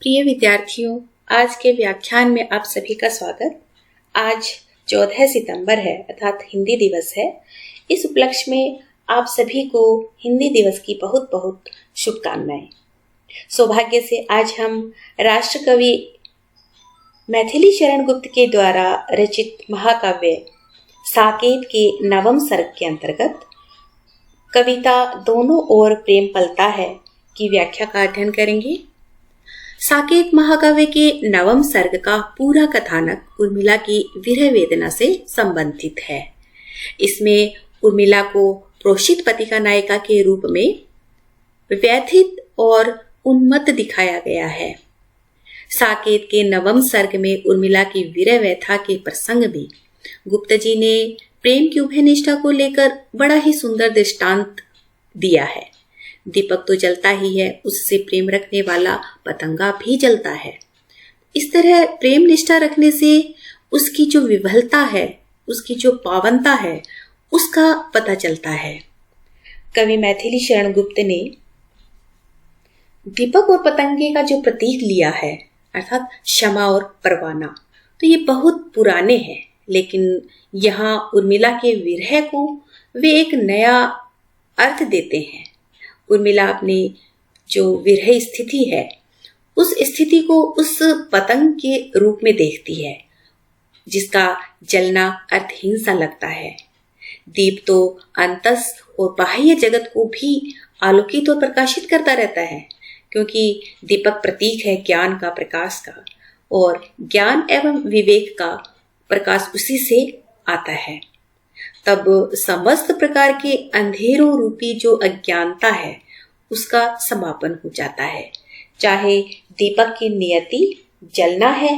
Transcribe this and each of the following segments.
प्रिय विद्यार्थियों, आज के व्याख्यान में आप सभी का स्वागत। आज 14 सितंबर है अर्थात हिंदी दिवस है। इस उपलक्ष्य में आप सभी को हिंदी दिवस की बहुत बहुत शुभकामनाएं। सौभाग्य से आज हम राष्ट्रकवि मैथिली शरण गुप्त के द्वारा रचित महाकाव्य साकेत के नवम सर्ग के अंतर्गत कविता दोनों ओर प्रेम पलता है की व्याख्या का अध्ययन करेंगे। साकेत महाकाव्य के नवम सर्ग का पूरा कथानक उर्मिला की विरह वेदना से संबंधित है। इसमें उर्मिला को प्रोषित पति नायिका के रूप में व्यथित और उन्मत्त दिखाया गया है। साकेत के नवम सर्ग में उर्मिला की विरह व्यथा के प्रसंग में गुप्त जी ने प्रेम की उभयनिष्ठा को लेकर बड़ा ही सुंदर दृष्टांत दिया है। दीपक तो जलता ही है, उससे प्रेम रखने वाला पतंगा भी जलता है। इस तरह प्रेम निष्ठा रखने से उसकी जो विवलता है, उसकी जो पावनता है, उसका पता चलता है। कवि मैथिली शरण गुप्त ने दीपक और पतंगे का जो प्रतीक लिया है अर्थात क्षमा और परवाना, तो ये बहुत पुराने हैं, लेकिन यहाँ उर्मिला के विरह को वे एक नया अर्थ देते हैं। उर्मिला अपनी जो विरह स्थिति है, उस स्थिति को उस पतंग के रूप में देखती है जिसका जलना अर्थहीन सा लगता है। दीप तो अंतस और बाह्य जगत को भी आलोकित और प्रकाशित करता रहता है, क्योंकि दीपक प्रतीक है ज्ञान का, प्रकाश का, और ज्ञान एवं विवेक का प्रकाश उसी से आता है। तब समस्त प्रकार के अंधेरों रूपी जो अज्ञानता है उसका समापन हो जाता है। चाहे दीपक की नियति जलना है,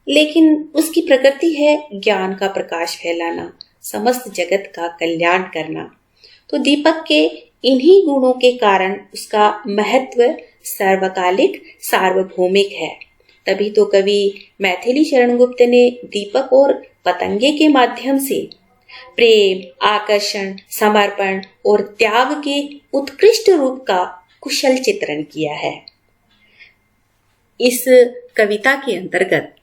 लेकिन उसकी प्रकृति है ज्ञान का प्रकाश फैलाना, समस्त जगत का कल्याण करना। तो दीपक के इन्हीं गुणों के कारण उसका महत्व सर्वकालिक सार्वभौमिक है। तभी तो कवि मैथिली शरण गुप्त ने दीपक और पतंगे के माध्यम से प्रेम, आकर्षण, समर्पण और त्याग के उत्कृष्ट रूप का कुशल चित्रण किया है। इस कविता के अंतर्गत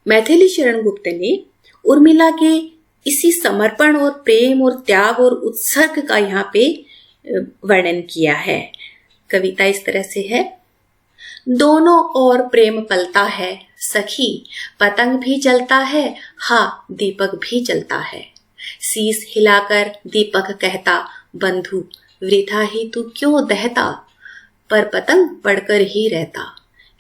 मैथिली शरण गुप्त ने उर्मिला के इसी समर्पण और प्रेम और त्याग और उत्सर्ग का यहाँ पे वर्णन किया है। कविता इस तरह से है। दोनों ओर प्रेम पलता है, सखी पतंग भी जलता है, हाँ दीपक भी जलता है। शीश हिलाकर दीपक कहता, बंधु वृथा ही तू क्यों दहता, पर पतंग पड़कर ही रहता।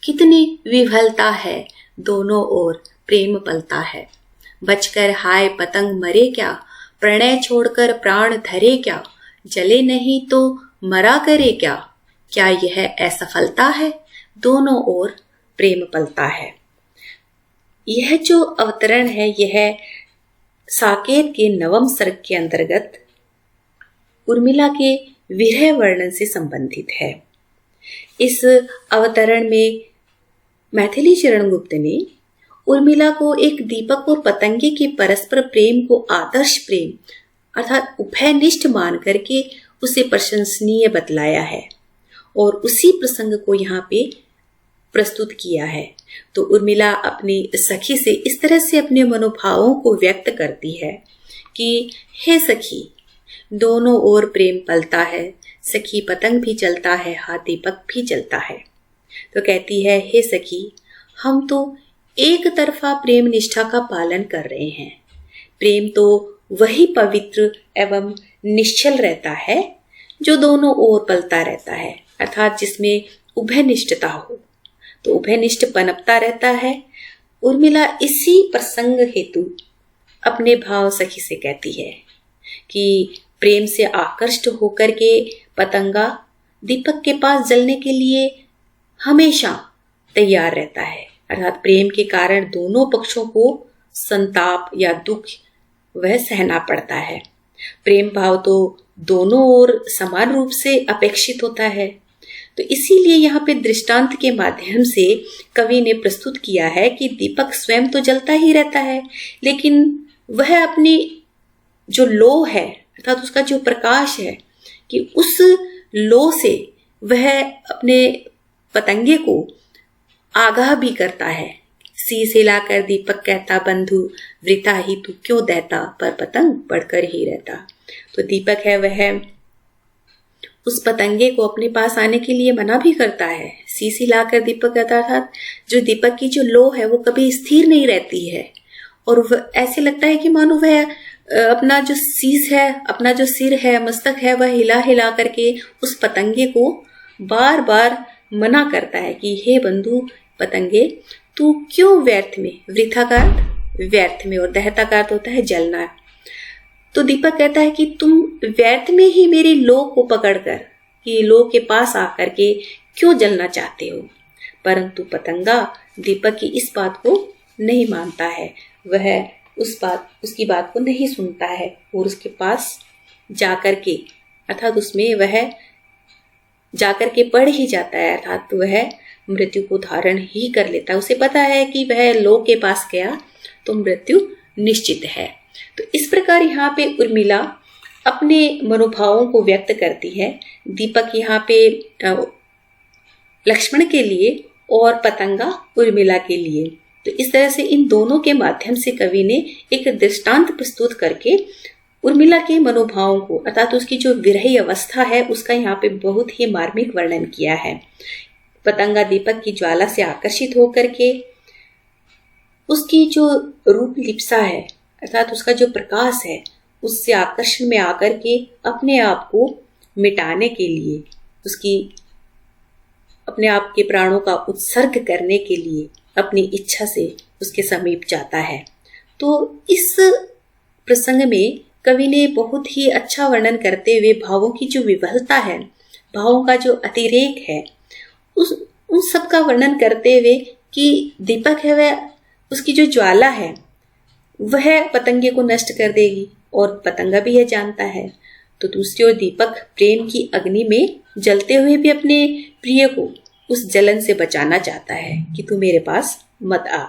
कितनी विभलता है, दोनों ओर प्रेम पलता है। बचकर हाय पतंग मरे क्या, प्रणय छोड़कर प्राण धरे क्या, जले नहीं तो मरा करे क्या, क्या यह असफलता है, दोनों ओर प्रेम पलता है। यह जो अवतरण है यह साकेत के नवम सर्ग के अंतर्गत उर्मिला के विरह वर्णन से संबंधित है। इस अवतरण में मैथिली शरण गुप्त ने उर्मिला को एक दीपक और पतंगे के परस्पर प्रेम को आदर्श प्रेम अर्थात उभयनिष्ठ मान करके उसे प्रशंसनीय बतलाया है और उसी प्रसंग को यहाँ पे प्रस्तुत किया है। तो उर्मिला अपनी सखी से इस तरह से अपने मनोभावों को व्यक्त करती है कि हे सखी, दोनों ओर प्रेम पलता है, सखी पतंग भी जलता है, हाँ दीपक भी जलता है। तो कहती है, हे सखी, हम तो एक तरफा प्रेम निष्ठा का पालन कर रहे हैं। प्रेम तो वही पवित्र एवं निश्चल रहता है जो दोनों ओर पलता रहता है, अर्थात जिसमें उभयनिष्ठता हो, तो उभयनिष्ठ पनपता रहता है। उर्मिला इसी प्रसंग हेतु अपने भाव सखी से कहती है कि प्रेम से आकृष्ट होकर के पतंगा दीपक के पास जलने के लिए हमेशा तैयार रहता है, अर्थात प्रेम के कारण दोनों पक्षों को संताप या दुख वह सहना पड़ता है। प्रेम भाव तो दोनों ओर समान रूप से अपेक्षित होता है। तो इसीलिए यहाँ पे दृष्टांत के माध्यम से कवि ने प्रस्तुत किया है कि दीपक स्वयं तो जलता ही रहता है, लेकिन वह अपनी जो लो है अर्थात उसका जो प्रकाश है कि उस लो से वह अपने पतंगे को आगाह भी करता है। शीश हिलाकर दीपक कहता, बंधु वृथा ही तू क्यों देता, पर पतंग पढ़कर ही रहता। तो दीपक है वह उस पतंगे को अपने पास आने के लिए मना भी करता है। शीश हिलाकर दीपक कहता था, जो दीपक की जो लो है वो कभी स्थिर नहीं रहती है और ऐसे लगता है कि मानो वह अपना जो शीश है, अपना जो सिर है, मस्तक है, वह हिला हिला करके उस पतंगे को बार बार मना करता है कि हे बंधु पतंगे, तू क्यों व्यर्थ में, वृथा का अर्थ व्यर्थ में और दहता का अर्थ होता है जलना। तो दीपक कहता है कि तुम व्यर्थ में ही मेरी लो को पकड़कर, कि लो के पास आकर के क्यों जलना चाहते हो। परंतु पतंगा दीपक की इस बात को नहीं मानता है। वह उसकी बात को नहीं सुनता है और उसके पास जाकर के, अर्थात उसमें वह जाकर के पड़ ही जाता है, अर्थात वह मृत्यु को धारण ही कर लेता है। उसे पता है कि वह लो के पास गया तो मृत्यु निश्चित है। तो इस प्रकार यहाँ पे उर्मिला अपने मनोभावों को व्यक्त करती है। दीपक यहाँ पे लक्ष्मण के लिए और पतंगा उर्मिला के लिए। तो इस तरह से इन दोनों के माध्यम से कवि ने एक दृष्टांत प्रस्तुत करके उर्मिला के मनोभावों को, अर्थात उसकी जो विरही अवस्था है, उसका यहाँ पे बहुत ही मार्मिक वर्णन किया है। पतंगा दीपक की ज्वाला से आकर्षित होकर के उसकी जो रूप लिप्सा है, अर्थात उसका जो प्रकाश है, उससे आकर्षण में आकर के अपने आप को मिटाने के लिए, उसकी अपने आप के प्राणों का उत्सर्ग करने के लिए अपनी इच्छा से उसके समीप जाता है। तो इस प्रसंग में कवि ने बहुत ही अच्छा वर्णन करते हुए भावों की जो विवलता है, भावों का जो अतिरेक है, उन सब का वर्णन करते हुए कि दीपक है वह, उसकी जो ज्वाला है वह पतंगे को नष्ट कर देगी और पतंगा भी यह जानता है। तो दूसरी ओर दीपक प्रेम की अग्नि में जलते हुए भी अपने प्रिय को उस जलन से बचाना चाहता है कि तू मेरे पास मत आ।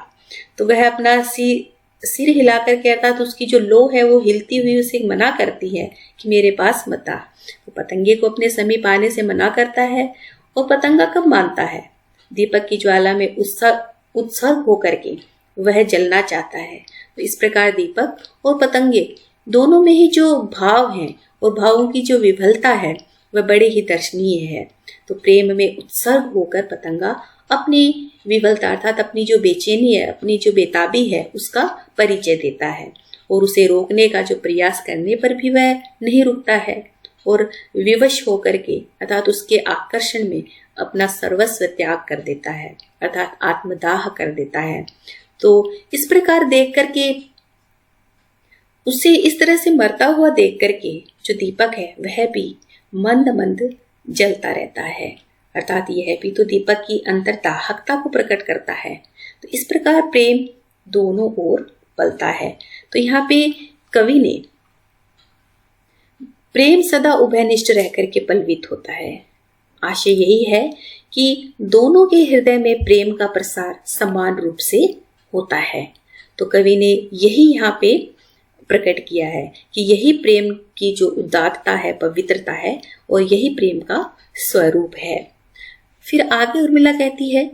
तो वह अपना सिर हिलाकर कहता, तो उसकी जो लो है वो हिलती हुई उसे मना करती है कि मेरे पास मत आ। तो पतंगे को अपने समीप आने से मना करता है और पतंगा कब मानता है, दीपक की ज्वाला में उत्सर्ग होकर के वह जलना चाहता है। तो इस प्रकार दीपक और पतंगे दोनों में ही जो भाव हैं और भावों की जो विफलता है वह बड़ी ही दर्शनीय है। तो प्रेम में उत्सर्ग होकर पतंगा अपनी विफलता, अर्थात अपनी जो बेचैनी है, अपनी जो बेताबी है, उसका परिचय देता है और उसे रोकने का जो प्रयास करने पर भी वह नहीं रुकता है और विवश होकर के, अर्थात उसके आकर्षण में अपना सर्वस्व त्याग कर देता है, अर्थात आत्मदाह कर देता है। तो इस प्रकार देख करके, उसे इस तरह से मरता हुआ देख करके जो दीपक है वह भी मंद मंद जलता रहता है, अर्थात यह भी तो दीपक की अंतर्दाहकता को प्रकट करता है। तो इस प्रकार प्रेम दोनों ओर पलता है। तो यहाँ पे कवि ने प्रेम सदा उभयनिष्ठ रह करके पलवित होता है। आशय यही है कि दोनों के हृदय में प्रेम का प्रसार समान रूप से होता है। तो कवि ने यही यहाँ पे प्रकट किया है कि यही प्रेम की जो उदात्तता है, पवित्रता है और यही प्रेम का स्वरूप है। फिर आगे उर्मिला कहती है,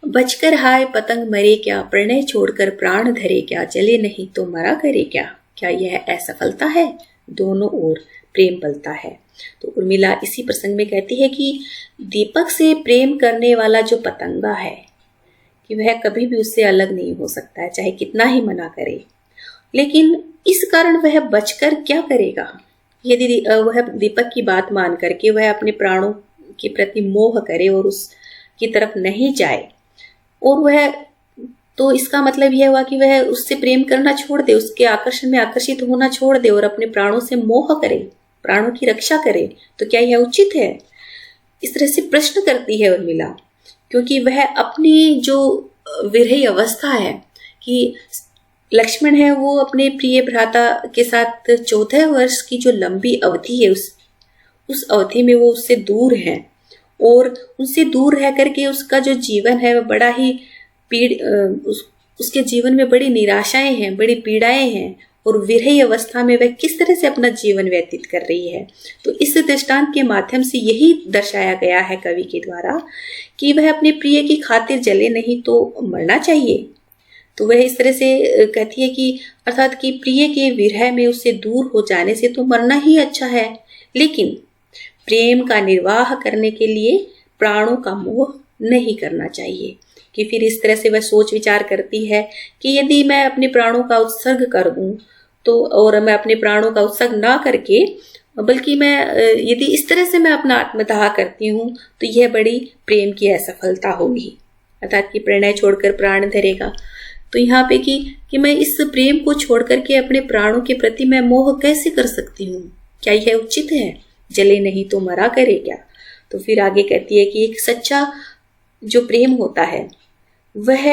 बचकर हाय पतंग मरे क्या, प्रणय छोड़कर प्राण धरे क्या, चले नहीं तो मरा करे क्या। क्या यह असफलता है? दोनों ओर प्रेम पलता है। तो उर्मिला इसी प्रसंग में कहती है कि दीपक से प्रेम करने वाला जो पतंगा है कि वह कभी भी उससे अलग नहीं हो सकता है, चाहे कितना ही मना करे। लेकिन इस कारण वह बचकर क्या करेगा? यदि वह दीपक की बात मान करके वह अपने प्राणों के प्रति मोह करे और उसकी तरफ नहीं जाए, और वह, तो इसका मतलब यह हुआ कि वह उससे प्रेम करना छोड़ दे, उसके आकर्षण में आकर्षित होना छोड़ दे और अपने प्राणों से मोह करे, प्राणों की रक्षा करे। तो क्या यह उचित है? इस तरह से प्रश्न करती है उर्मिला, क्योंकि वह अपनी जो विरही अवस्था है कि लक्ष्मण है वो अपने प्रिय भ्राता के साथ 14 वर्ष की जो लंबी अवधि है, उस अवधि में वो उससे दूर है और उनसे दूर रह करके उसका जो जीवन है वह बड़ा ही उसके जीवन में बड़ी निराशाएं हैं, बड़ी पीड़ाएं हैं और विरही अवस्था में वह किस तरह से अपना जीवन व्यतीत कर रही है। तो इस दृष्टांत के माध्यम से यही दर्शाया गया है कवि के द्वारा कि वह अपने प्रिय की खातिर जले नहीं तो मरना चाहिए। तो वह इस तरह से कहती है कि अर्थात कि प्रिय के विरह में उससे दूर हो जाने से तो मरना ही अच्छा है, लेकिन प्रेम का निर्वाह करने के लिए प्राणों का मोह नहीं करना चाहिए। कि फिर इस तरह से वह सोच विचार करती है कि यदि मैं अपने प्राणों का उत्सर्ग कर दूं तो, और मैं अपने प्राणों का उत्सर्ग ना करके बल्कि मैं यदि इस तरह से मैं अपना आत्मदाह करती हूँ तो यह बड़ी प्रेम की असफलता होगी, अर्थात कि प्रणय छोड़कर प्राण धरेगा। तो यहाँ पे कि मैं इस प्रेम को छोड़ करके अपने प्राणों के प्रति मैं मोह कैसे कर सकती हूँ, क्या यह उचित है? जले नहीं तो मरा करे क्या। तो फिर आगे कहती है कि एक सच्चा जो प्रेम होता है वह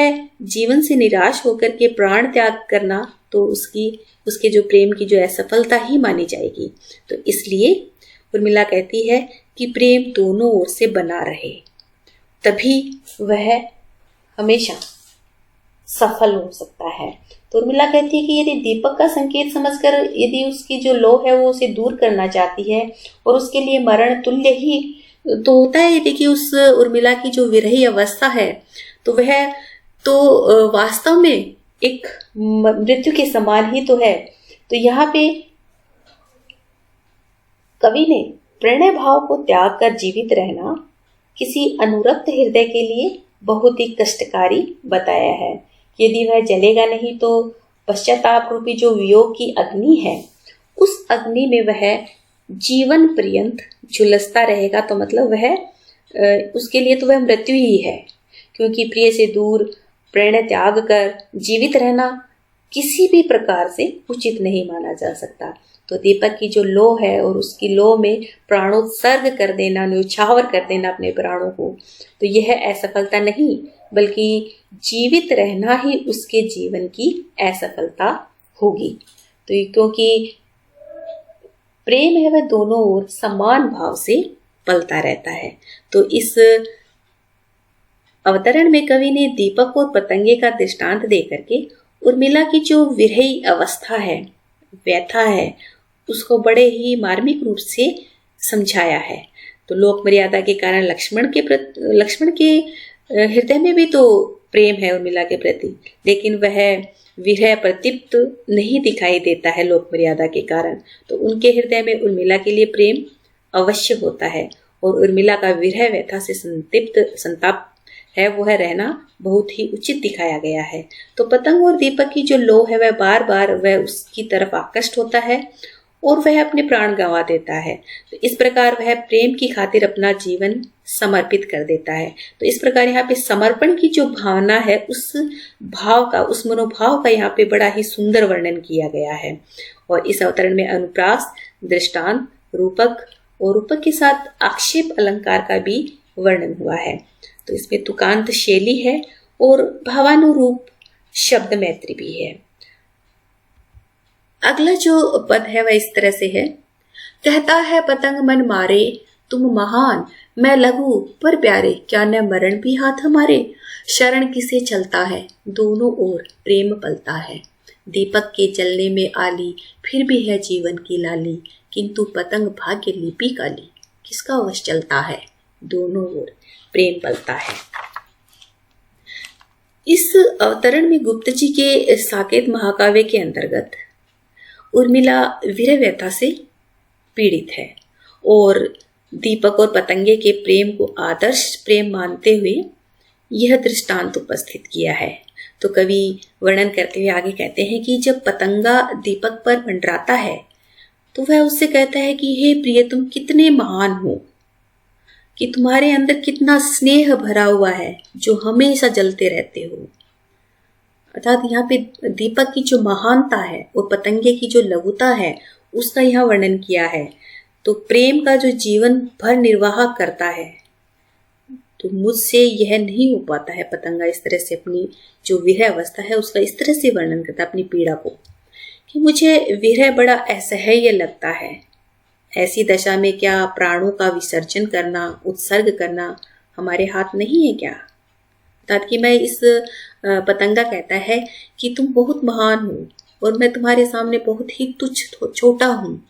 जीवन से निराश होकर के प्राण त्याग करना तो उसके जो प्रेम की जो असफलता ही मानी जाएगी। तो इसलिए उर्मिला कहती है कि प्रेम दोनों ओर से बना रहे, तभी वह हमेशा सफल हो सकता है। तो उर्मिला कहती है कि यदि दीपक का संकेत समझकर यदि उसकी जो लौ है वो उसे दूर करना चाहती है और उसके लिए मरण तुल्य ही तो होता है, यदि कि उस उर्मिला की जो विरही अवस्था है तो वह तो वास्तव में एक मृत्यु के समान ही तो है। तो यहाँ पे कवि ने प्रणय भाव को त्याग कर जीवित रहना किसी अनुरक्त हृदय के लिए बहुत ही कष्टकारी बताया है। यदि वह जलेगा नहीं तो पश्चाताप रूपी जो वियोग की अग्नि है उस अग्नि में वह जीवन पर्यंत झुलसता रहेगा। तो मतलब वह उसके लिए तो वह मृत्यु ही है, क्योंकि प्रिय से दूर प्रणय त्याग कर जीवित रहना किसी भी प्रकार से उचित नहीं माना जा सकता। तो दीपक की जो लौ है और उसकी लौ में प्राणोत्सर्ग कर देना, न्यौछावर कर देना अपने प्राणों को, तो यह असफलता नहीं बल्कि जीवित रहना ही उसके जीवन की असफलता होगी। तो क्योंकि प्रेम है वह दोनों ओर समान भाव से पलता रहता है। तो इस अवतरण में कवि ने दीपक और पतंगे का दृष्टांत देकर के उर्मिला की जो विरही अवस्था है, व्यथा है, उसको बड़े ही मार्मिक रूप से समझाया है। तो लोक मर्यादा के कारण लक्ष्मण के हृदय में भी तो प्रेम है उर्मिला के प्रति, लेकिन वह विरह प्रदीप्त नहीं दिखाई देता है लोक मर्यादा के कारण। तो उनके हृदय में उर्मिला के लिए प्रेम अवश्य होता है और उर्मिला का विरह व्यथा से संताप है वह रहना बहुत ही उचित दिखाया गया है। तो पतंग और दीपक की जो लौ है वह बार बार वह उसकी तरफ आकृष्ट होता है और वह अपने प्राण गंवा देता है। तो इस प्रकार वह प्रेम की खातिर अपना जीवन समर्पित कर देता है। तो इस प्रकार यहाँ पे समर्पण की जो भावना है उस मनोभाव का यहाँ पे बड़ा ही सुंदर वर्णन किया गया है। और इस अवतरण में अनुप्रास, दृष्टांत, रूपक और रूपक के साथ आक्षेप अलंकार का भी वर्णन हुआ है। तो इसमें तुकांत शैली है और भावानुरूप शब्द मैत्री भी है। अगला जो पद है वह इस तरह से है। कहता है पतंग मन मारे तुम महान, मैं लघु पर प्यारे, क्या न मरण भी हाथ हमारे। शरण किसे चलता है दोनों ओर प्रेम पलता है। दीपक के जलने में आली फिर भी है जीवन की लाली, किंतु पतंग भाग्य लिपि काली। किसका वश चलता है दोनों ओर प्रेम पलता है। इस अवतरण में गुप्त जी के साकेत महाकाव्य के अंतर्गत उर्मिला विरह व्यथा से पीड़ित है और दीपक और पतंगे के प्रेम को आदर्श प्रेम मानते हुए यह दृष्टांत उपस्थित किया है। तो कवि वर्णन करते हुए आगे कहते हैं कि जब पतंगा दीपक पर मंडराता है तो वह उससे कहता है कि हे प्रिय, तुम कितने महान हो, कि तुम्हारे अंदर कितना स्नेह भरा हुआ है जो हमेशा जलते रहते हो। अर्थात यहाँ पे दीपक की जो महानता है और पतंगे की जो लघुता है उसका यहाँ वर्णन किया है। तो प्रेम का जो जीवन भर निर्वाह करता है, तो मुझसे यह नहीं हो पाता है। पतंगा इस तरह से अपनी जो विरह अवस्था है उसका इस तरह से वर्णन करता है अपनी पीड़ा को, कि मुझे विरह बड़ा असह्य लगता है। ऐसी दशा में क्या प्राणों का विसर्जन करना, उत्सर्ग करना हमारे हाथ नहीं है क्या। अर्थात कि मैं इस पतंगा कहता है कि तुम बहुत महान हो, और मैं तुम्हारे सामने बहुत ही तुच्छ छोटा हूँ,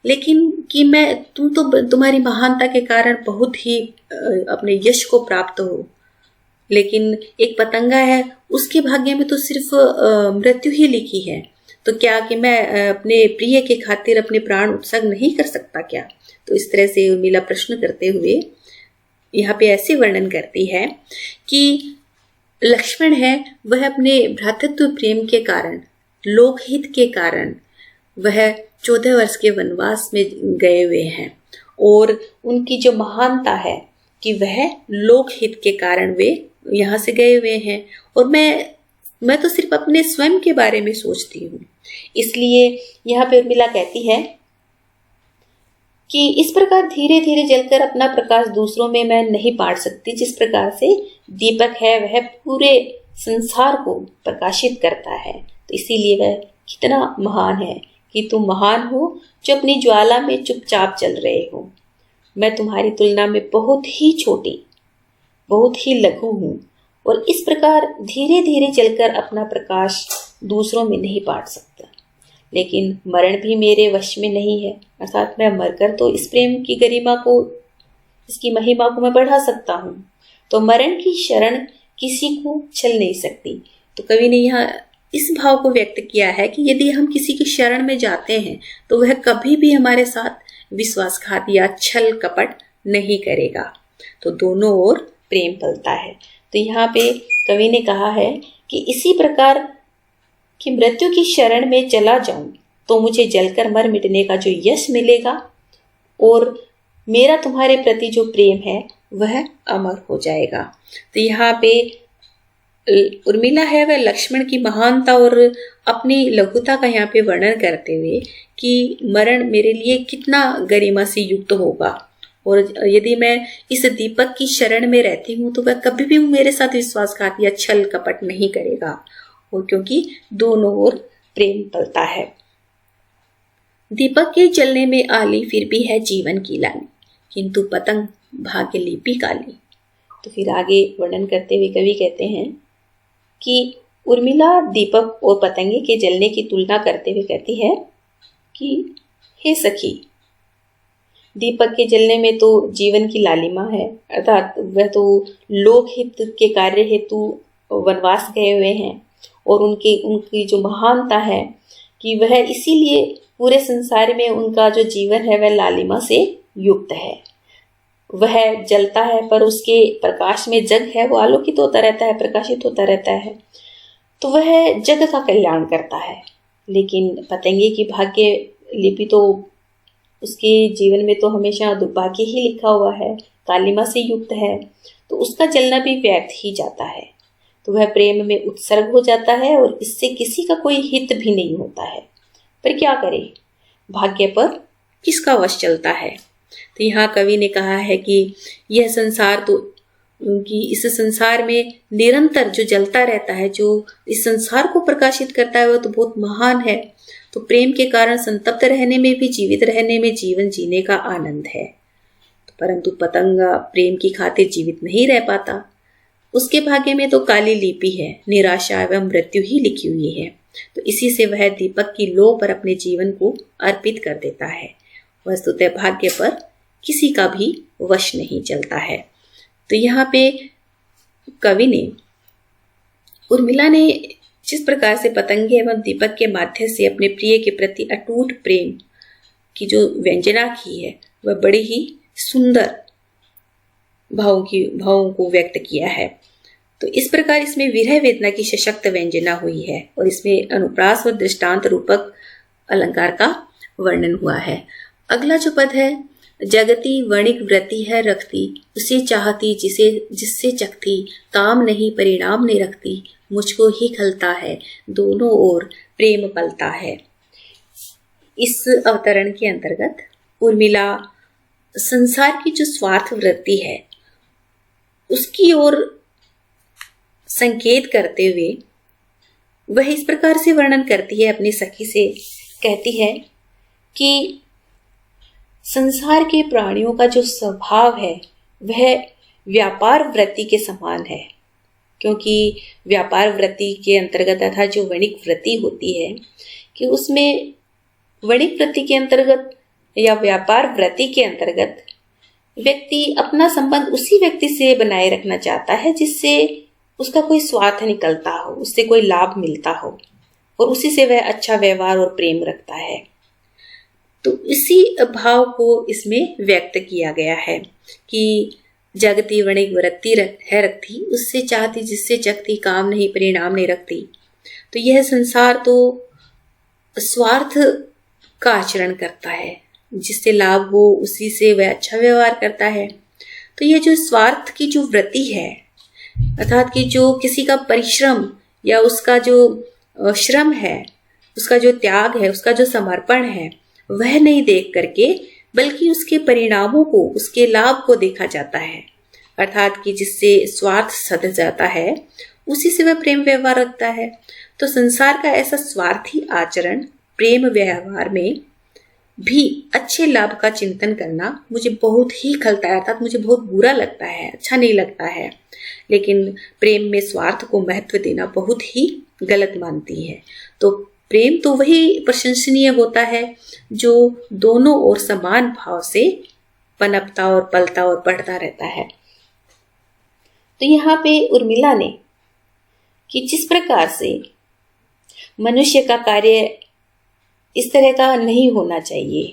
लेकिन कि मैं तुम्हारी महानता के कारण बहुत ही अपने यश को प्राप्त हो। लेकिन एक पतंगा है, उसके भाग्य में तो सिर्फ मृत्यु ही लिखी है। तो क्या कि मैं अपने प्रिय के खातिर अपने प्राण उत्सर्ग नहीं कर सकता क्या? तो इस तरह से उर्मिला प्रश्न करते हुए यहाँ पे ऐसे वर्णन करती है कि लक्ष्मण है, वह अपने भ्रातृत्व प्रेम के कारण, लोकहित के कारण वह 14 वर्ष के वनवास में गए हुए हैं, और उनकी जो महानता है कि वह लोकहित के कारण वे यहाँ से गए हुए हैं, और मैं तो सिर्फ अपने स्वयं के बारे में सोचती हूँ। इसलिए यहाँ पे उर्मिला कहती है कि इस प्रकार धीरे धीरे जलकर अपना प्रकाश दूसरों में मैं नहीं बांट सकती, जिस प्रकार से दीपक है वह पूरे संसार को प्रकाशित करता है। तो इसीलिए वह कितना महान है कि तुम महान हो जो अपनी ज्वाला में चुपचाप चल रहे हो। मैं तुम्हारी तुलना में बहुत ही छोटी, बहुत ही लघु हूँ, और इस प्रकार धीरे धीरे जलकर अपना प्रकाश दूसरों में नहीं बांट सकता। लेकिन मरण भी मेरे वश में नहीं है, अर्थात मैं मरकर तो इस प्रेम की गरिमा को, इसकी महिमा को मैं बढ़ा सकता हूँ। तो मरण की शरण किसी को चल नहीं सकती। तो कवि ने यहाँ इस भाव को व्यक्त किया है कि यदि हम किसी की शरण में जाते हैं तो वह कभी भी हमारे साथ विश्वासघात या छल कपट नहीं करेगा। तो दोनों ओर प्रेम पलता है। तो यहाँ पे कवि ने कहा है कि इसी प्रकार कि मृत्यु की शरण में चला जाऊं तो मुझे जलकर मर मिटने का जो यश मिलेगा, और मेरा तुम्हारे प्रति जो प्रेम है वह अमर हो जाएगा। तो यहाँ पे उर्मिला है वह लक्ष्मण की महानता और अपनी लघुता का यहाँ पे वर्णन करते हुए कि मरण मेरे लिए कितना गरिमा से युक्त होगा, और यदि मैं इस दीपक की शरण में रहती हूँ तो वह कभी भी मेरे साथ विश्वासघात या छल कपट नहीं करेगा, और क्योंकि दोनों ओर प्रेम पलता है। दीपक के जलने में आली फिर भी है जीवन की लाली, किंतु पतंग भाग्य लिपि काली। तो फिर आगे वर्णन करते हुए कवि कहते हैं कि उर्मिला दीपक और पतंगे के जलने की तुलना करते हुए कहती है कि हे सखी, दीपक के जलने में तो जीवन की लालिमा है, अर्थात वह तो लोकहित के कार्य हेतु वनवास गए हुए हैं, और उनकी जो महानता है कि वह इसीलिए पूरे संसार में उनका जो जीवन है वह लालिमा से युक्त है। वह जलता है पर उसके प्रकाश में जग है वो आलोकित होता रहता है, प्रकाशित होता रहता है, तो वह जग का कल्याण करता है। लेकिन पतंगे की भाग्य लिपि तो उसके जीवन में तो हमेशा दुर्भाग्य ही लिखा हुआ है, कालिमा से युक्त है, तो उसका जलना भी व्यर्थ ही जाता है। तो वह प्रेम में उत्सर्ग हो जाता है और इससे किसी का कोई हित भी नहीं होता है। पर क्या करे, भाग्य पर किसका वश चलता है। तो यहाँ कवि ने कहा है कि यह संसार तो कि इस संसार में निरंतर जो जलता रहता है, जो इस संसार को प्रकाशित करता है, वह तो बहुत महान है। तो प्रेम के कारण संतप्त रहने में भी जीवित रहने में जीवन जीने का आनंद है। परंतु पतंगा प्रेम की खातिर जीवित नहीं रह पाता, उसके भाग्य में तो काली लिपि है, निराशा एवं मृत्यु ही लिखी हुई है। तो इसी से वह दीपक की लौ पर अपने जीवन को अर्पित कर देता है। वस्तुतः भाग्य पर किसी का भी वश नहीं चलता है। तो यहाँ पे कवि ने, उर्मिला ने जिस प्रकार से पतंगे एवं दीपक के माध्यम से अपने प्रिय के प्रति अटूट प्रेम की जो व्यंजना की है वह बड़ी ही सुंदर भावों को व्यक्त किया है। तो इस प्रकार इसमें विरह वेदना की सशक्त व्यंजना हुई है और इसमें अनुप्रास और दृष्टांत रूपक अलंकार का वर्णन हुआ है। अगला जो पद है, जगती वणिक व्रति है रखती, उसे चाहती जिससे चखती, काम नहीं परिणाम नहीं रखती, मुझको ही खलता है, दोनों ओर प्रेम पलता है। इस अवतरण के अंतर्गत उर्मिला संसार की जो स्वार्थ वृत्ति है उसकी ओर संकेत करते हुए वह इस प्रकार से वर्णन करती है, अपनी सखी से कहती है कि संसार के प्राणियों का जो स्वभाव है वह व्यापार वृत्ति के समान है, क्योंकि व्यापार वृत्ति के अंतर्गत अर्थात जो वणिक वृत्ति होती है कि उसमें वणिक वृत्ति के अंतर्गत या व्यापार वृत्ति के अंतर्गत व्यक्ति अपना संबंध उसी व्यक्ति से बनाए रखना चाहता है जिससे उसका कोई स्वार्थ निकलता हो, उससे कोई लाभ मिलता हो और उसी से वह अच्छा व्यवहार और प्रेम रखता है। तो इसी भाव को इसमें व्यक्त किया गया है कि जगती वणिक वृत्ति है रखती, उससे चाहती जिससे जगती, काम नहीं परिणाम नहीं रखती। तो यह संसार तो स्वार्थ का आचरण करता है, जिससे लाभ हो उसी से वह अच्छा व्यवहार करता है। तो यह जो स्वार्थ की जो वृत्ति है अर्थात कि जो किसी का परिश्रम या उसका जो श्रम है, उसका जो त्याग है, उसका जो समर्पण है, वह नहीं देख करके बल्कि उसके परिणामों को, उसके लाभ को देखा जाता है। अर्थात कि जिससे स्वार्थ सध जाता है उसी से वह प्रेम व्यवहार रखता है। तो संसार का ऐसा स्वार्थी आचरण प्रेम व्यवहार में भी अच्छे लाभ का चिंतन करना मुझे बहुत ही खलता है, अर्थात मुझे बहुत बुरा लगता है, अच्छा नहीं लगता है। लेकिन प्रेम में स्वार्थ को महत्व देना बहुत ही गलत मानती है। तो प्रेम तो वही प्रशंसनीय होता है जो दोनों ओर समान भाव से पनपता और पलता और बढ़ता रहता है। तो यहाँ पे उर्मिला ने कि जिस प्रकार से मनुष्य का कार्य इस तरह का नहीं होना चाहिए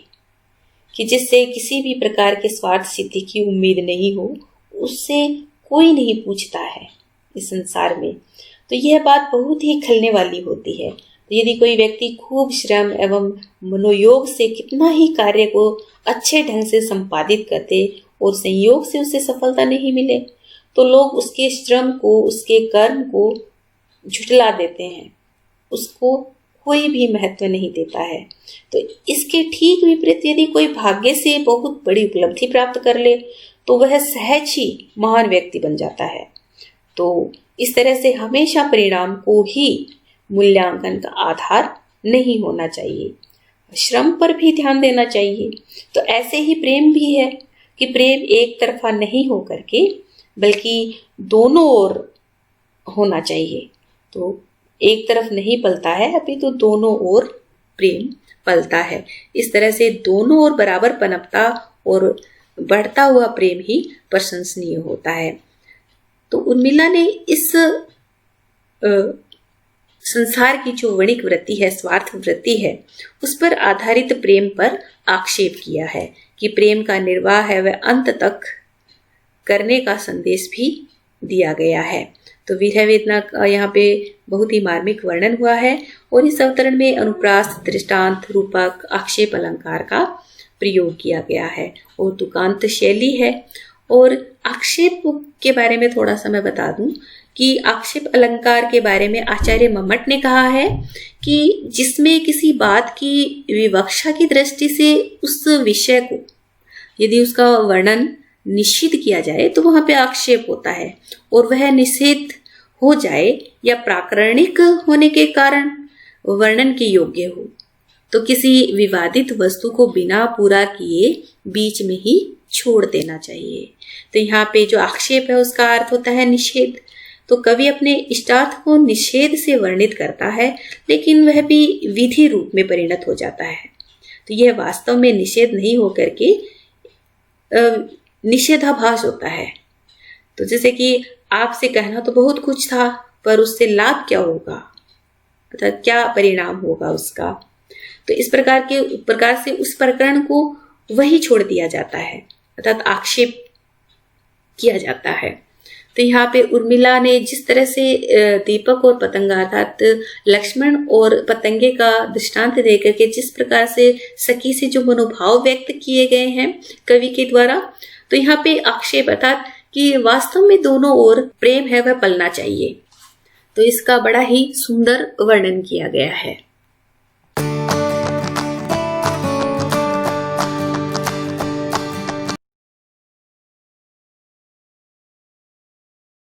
कि जिससे किसी भी प्रकार के स्वार्थ सिद्धि की उम्मीद नहीं हो, उससे कोई नहीं पूछता है इस संसार में। तो यह बात बहुत ही खलने वाली होती है। तो यदि कोई व्यक्ति खूब श्रम एवं मनोयोग से कितना ही कार्य को अच्छे ढंग से संपादित करते और संयोग से उसे सफलता नहीं मिले, तो लोग उसके श्रम को, उसके कर्म को झुठला देते हैं, उसको कोई भी महत्व नहीं देता है। तो इसके ठीक विपरीत यदि कोई भाग्य से बहुत बड़ी उपलब्धि प्राप्त कर ले तो वह सहज ही महान व्यक्ति बन जाता है। तो इस तरह से हमेशा परिणाम को ही मूल्यांकन का आधार नहीं होना चाहिए, श्रम पर भी ध्यान देना चाहिए। तो ऐसे ही प्रेम भी है कि प्रेम एक तरफा नहीं हो करके बल्कि दोनों ओर होना चाहिए। तो एक तरफ नहीं पलता है, अभी तो दोनों ओर प्रेम पलता है। इस तरह से दोनों ओर बराबर पनपता और बढ़ता हुआ प्रेम ही प्रशंसनीय होता है। तो उर्मिला ने इस संसार की जो वणिक वृत्ति है, स्वार्थ वृत्ति है, उस पर आधारित प्रेम पर आक्षेप किया है कि प्रेम का निर्वाह है वह अंत तक करने का संदेश भी दिया गया है। तो विरह वेदना का यहाँ पे बहुत ही मार्मिक वर्णन हुआ है और इस अवतरण में अनुप्रास, दृष्टांत, रूपक, आक्षेप अलंकार का प्रयोग किया गया है और तुकांत शैली है। और आक्षेप के बारे में थोड़ा सा मैं बता दूं कि आक्षेप अलंकार के बारे में आचार्य मम्मट ने कहा है कि जिसमें किसी बात की विवक्षा की दृष्टि से उस विषय को यदि उसका वर्णन निषिद्ध किया जाए तो वहां पे आक्षेप होता है, और वह निषेध हो जाए या प्राकरणिक होने के कारण वर्णन के योग्य हो तो किसी विवादित वस्तु को बिना पूरा किए बीच में ही छोड़ देना चाहिए। तो यहाँ पे जो आक्षेप है उसका अर्थ होता है निषेध। तो कवि अपने इष्टार्थ को निषेध से वर्णित करता है, लेकिन वह भी विधि रूप में परिणत हो जाता है। तो यह वास्तव में निषेध नहीं होकर के निषेधाभास होता है। तो जैसे कि आपसे कहना तो बहुत कुछ था, पर उससे लाभ क्या होगा, अर्थात क्या परिणाम होगा उसका। तो इस प्रकार से उस प्रकरण को वही छोड़ दिया जाता है, अर्थात आक्षेप किया जाता है। तो यहाँ पे उर्मिला ने जिस तरह से दीपक और पतंगा अर्थात लक्ष्मण और पतंगे का दृष्टांत देकर के जिस प्रकार से सखी से जो मनोभाव व्यक्त किए गए हैं कवि के द्वारा, तो यहाँ पे आक्षेप अर्थात कि वास्तव में दोनों ओर प्रेम है वह पलना चाहिए। तो इसका बड़ा ही सुंदर वर्णन किया गया है।